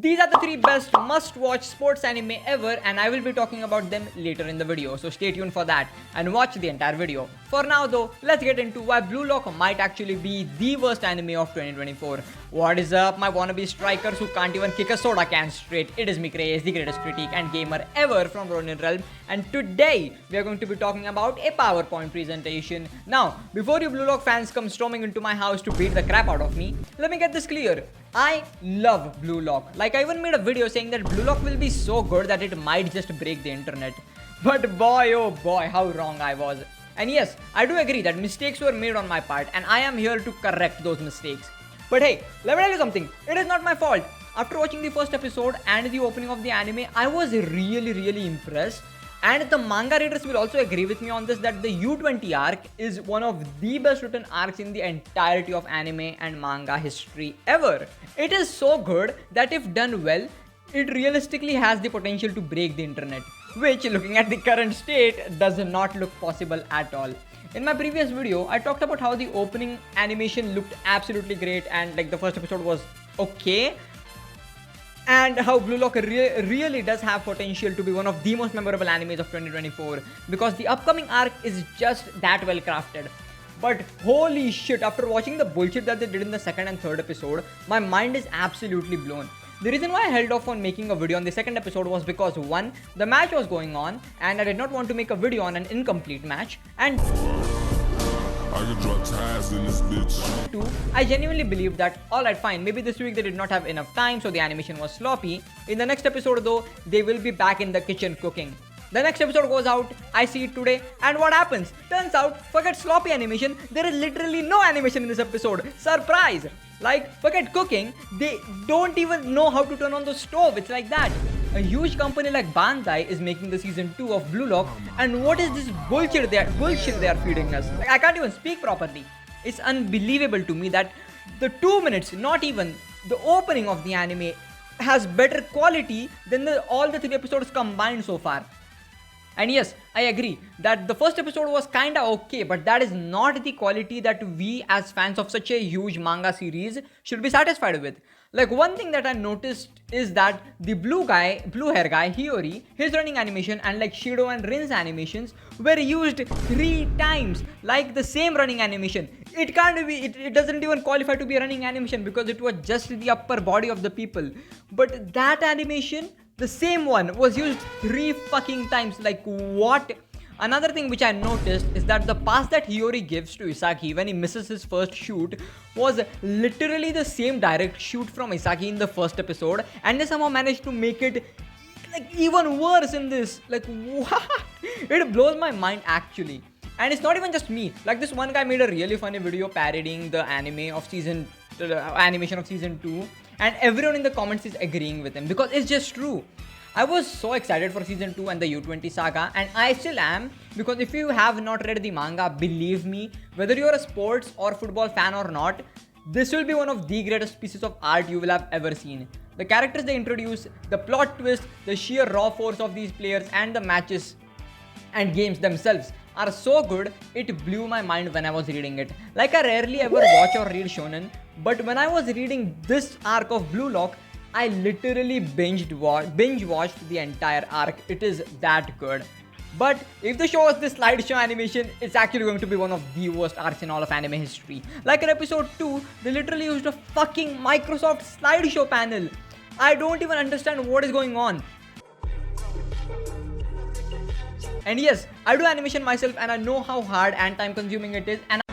These are the 3 best must-watch sports anime ever, and I will be talking about them later in the video, so stay tuned for that and watch the entire video. For now though, let's get into why Blue Lock might actually be the worst anime of 2024. What is up, my wannabe strikers who can't even kick a soda can straight? It is me, Craze, the greatest critic and gamer ever from Ronin Realm, and today we are going to be talking about a PowerPoint presentation. Now, before you Blue Lock fans come storming into my house to beat the crap out of me, let me get this clear. I love Blue Lock. Like, I even made a video saying that Blue Lock will be so good that it might just break the internet. But boy, oh boy, how wrong I was. And yes, I do agree that mistakes were made on my part, and I am here to correct those mistakes. But hey, let me tell you something, it is not my fault. After watching the first episode and the opening of the anime, I was really impressed. And the manga readers will also agree with me on this, that the U20 arc is one of the best written arcs in the entirety of anime and manga history ever. It is so good that if done well, it realistically has the potential to break the internet, which, looking at the current state, does not look possible at all. In my previous video, I talked about how the opening animation looked absolutely great and like the first episode was okay, and how Blue Lock really does have potential to be one of the most memorable animes of 2024 because the upcoming arc is just that well crafted. But holy shit, after watching the bullshit that they did in the second and third episode, my mind is absolutely blown. The reason why I held off on making a video on the second episode was because 1, the match was going on and I did not want to make a video on an incomplete match, and I can draw ties in this bitch. 2, I genuinely believe that alright fine, maybe this week they did not have enough time so the animation was sloppy. In the next episode though, they will be back in the kitchen cooking. The next episode goes out, I see it today, and what happens? Turns out, forget sloppy animation, there is literally no animation in this episode. Surprise! Like, forget cooking, they don't even know how to turn on the stove, it's like that. A huge company like Bandai is making the season 2 of Blue Lock, and what is this bullshit they are feeding us? Like, I can't even speak properly. It's unbelievable to me that the 2 minutes, not even the opening of the anime, has better quality than all the 3 episodes combined so far. And yes, I agree that the first episode was kinda okay, but that is not the quality that we as fans of such a huge manga series should be satisfied with. Like, one thing that I noticed is that the blue hair guy, Hiyori, his running animation and like Shido and Rin's animations were used 3 times, like the same running animation. It can't be, it doesn't even qualify to be a running animation because it was just the upper body of the people. But that animation, the same one, was used 3 fucking times. Like, what? Another thing which I noticed is that the pass that Hiyori gives to Isagi when he misses his first shoot was literally the same direct shoot from Isagi in the first episode, and they somehow managed to make it like even worse in this. Like, what? It blows my mind actually. And it's not even just me. Like, this one guy made a really funny video parodying the animation of season 2, and everyone in the comments is agreeing with him because it's just true. I was so excited for season 2 and the U20 saga, and I still am, because if you have not read the manga, believe me, whether you're a sports or football fan or not, this will be one of the greatest pieces of art you will have ever seen. The characters they introduce, the plot twist, the sheer raw force of these players, and the matches and games themselves are so good, it blew my mind when I was reading it. Like, I rarely ever watch or read shonen, but when I was reading this arc of Blue Lock, I literally binge watched the entire arc. It is that good. But if the show was this slideshow animation, it's actually going to be one of the worst arcs in all of anime history. Like in episode 2, they literally used a fucking Microsoft slideshow panel. I don't even understand what is going on. And yes, I do animation myself and I know how hard and time consuming it is, and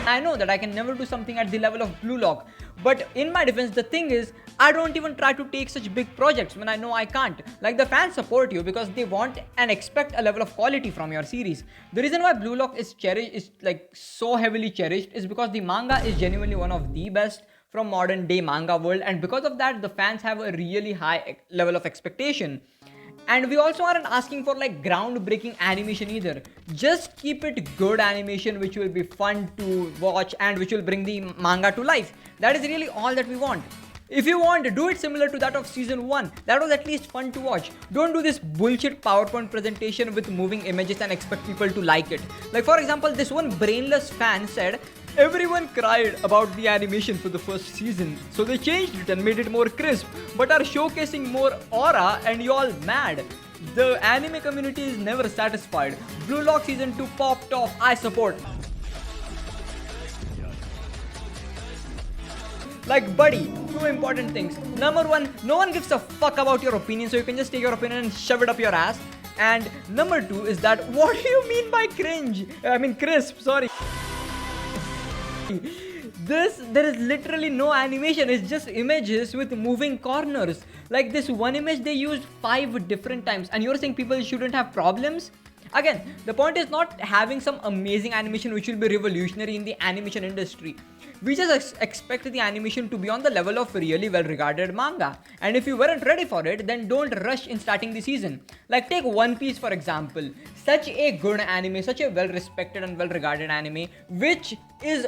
I know that I can never do something at the level of Blue Lock. But in my defense, the thing is, I don't even try to take such big projects when I know I can't. Like, the fans support you because they want and expect a level of quality from your series. The reason why Blue Lock is like so heavily cherished is because the manga is genuinely one of the best from modern day manga world, and because of that the fans have a really high level of expectation. And we also aren't asking for like groundbreaking animation either. Just keep it good animation which will be fun to watch and which will bring the manga to life. That is really all that we want. If you want, do it similar to that of season 1. That was at least fun to watch. Don't do this bullshit PowerPoint presentation with moving images and expect people to like it. Like, for example, this one brainless fan said Everyone cried about the animation for the first season, so they changed it and made it more crisp, but are showcasing more aura and y'all mad. The anime community is never satisfied. Blue Lock Season 2 popped off, I support. Like, buddy, two important things. Number one, no one gives a fuck about your opinion, so you can just take your opinion and shove it up your ass. And number two is that, what do you mean by cringe? I mean crisp, sorry. There is literally no animation. It's just images with moving corners. Like this one image they used 5 different times, and you're saying people shouldn't have problems? Again, the point is not having some amazing animation which will be revolutionary in the animation industry. We just expect the animation to be on the level of really well regarded manga, and if you weren't ready for it, then don't rush in starting the season. Like take One Piece for example, such a good anime, such a well respected and well regarded anime, which is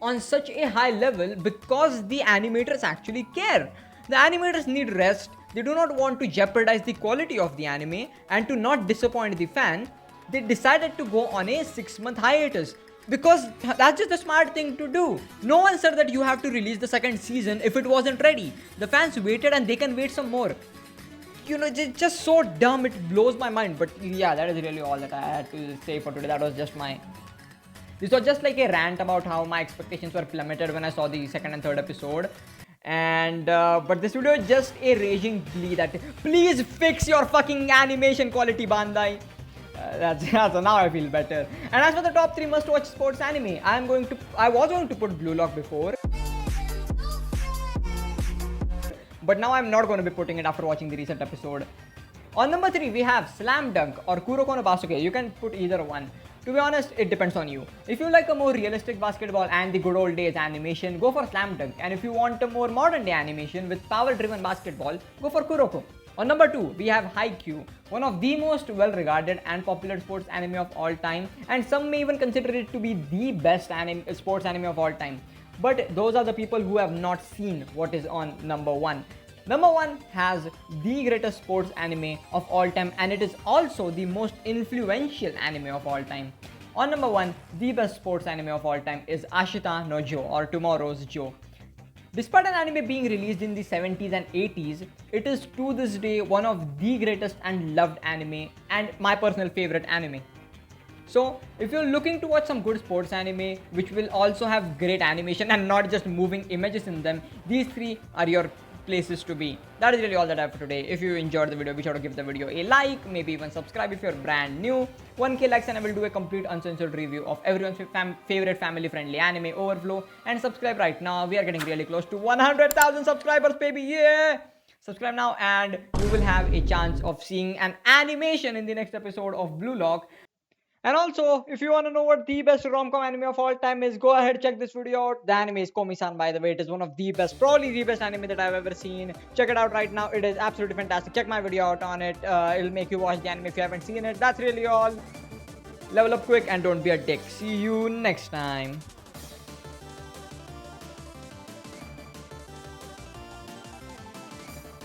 on such a high level because the animators actually care. The animators need rest. They do not want to jeopardize the quality of the anime, and to not disappoint the fan, they decided to go on a 6-month hiatus, because that's just a smart thing to do. No one said that you have to release the second season if it wasn't ready. The fans waited and they can wait some more. You know, it's just so dumb, it blows my mind. But yeah, that is really all that I had to say for today. This was just like a rant about how my expectations were plummeted when I saw the second and third episode. And but this video is just a raging plea that please fix your fucking animation quality, Bandai. So now I feel better. And as for the top 3 must-watch sports anime, I was going to put Blue Lock before, but now I'm not going to be putting it after watching the recent episode. On number 3, we have Slam Dunk or Kuroko no Basuke. You can put either one. To be honest, it depends on you. If you like a more realistic basketball and the good old days animation, go for Slam Dunk. And if you want a more modern day animation with power-driven basketball, go for Kuroko. On number 2, we have Haikyuu, one of the most well-regarded and popular sports anime of all time, and some may even consider it to be the best sports anime of all time. But those are the people who have not seen what is on number 1. Number 1 has the greatest sports anime of all time, and it is also the most influential anime of all time. On number 1, the best sports anime of all time is Ashita no Joe or Tomorrow's Joe. Despite an anime being released in the 70s and 80s, it is to this day one of the greatest and loved anime and my personal favorite anime. So, if you're looking to watch some good sports anime which will also have great animation and not just moving images in them, these 3 are your places to be. That is really all that I have for today. If you enjoyed the video, be sure to give the video a like, maybe even subscribe if you're brand new. 1k likes and I will do a complete uncensored review of everyone's favorite family friendly anime, Overflow. And subscribe right now. We are getting really close to 100,000 subscribers, baby. Yeah! Subscribe now and you will have a chance of seeing an animation in the next episode of Blue Lock. And also, if you want to know what the best rom-com anime of all time is, go ahead, check this video out. The anime is Komi-san, by the way. It is one of the best, probably the best anime that I've ever seen. Check it out right now. It is absolutely fantastic. Check my video out on it. It'll make you watch the anime if you haven't seen it. That's really all. Level up quick and don't be a dick. See you next time.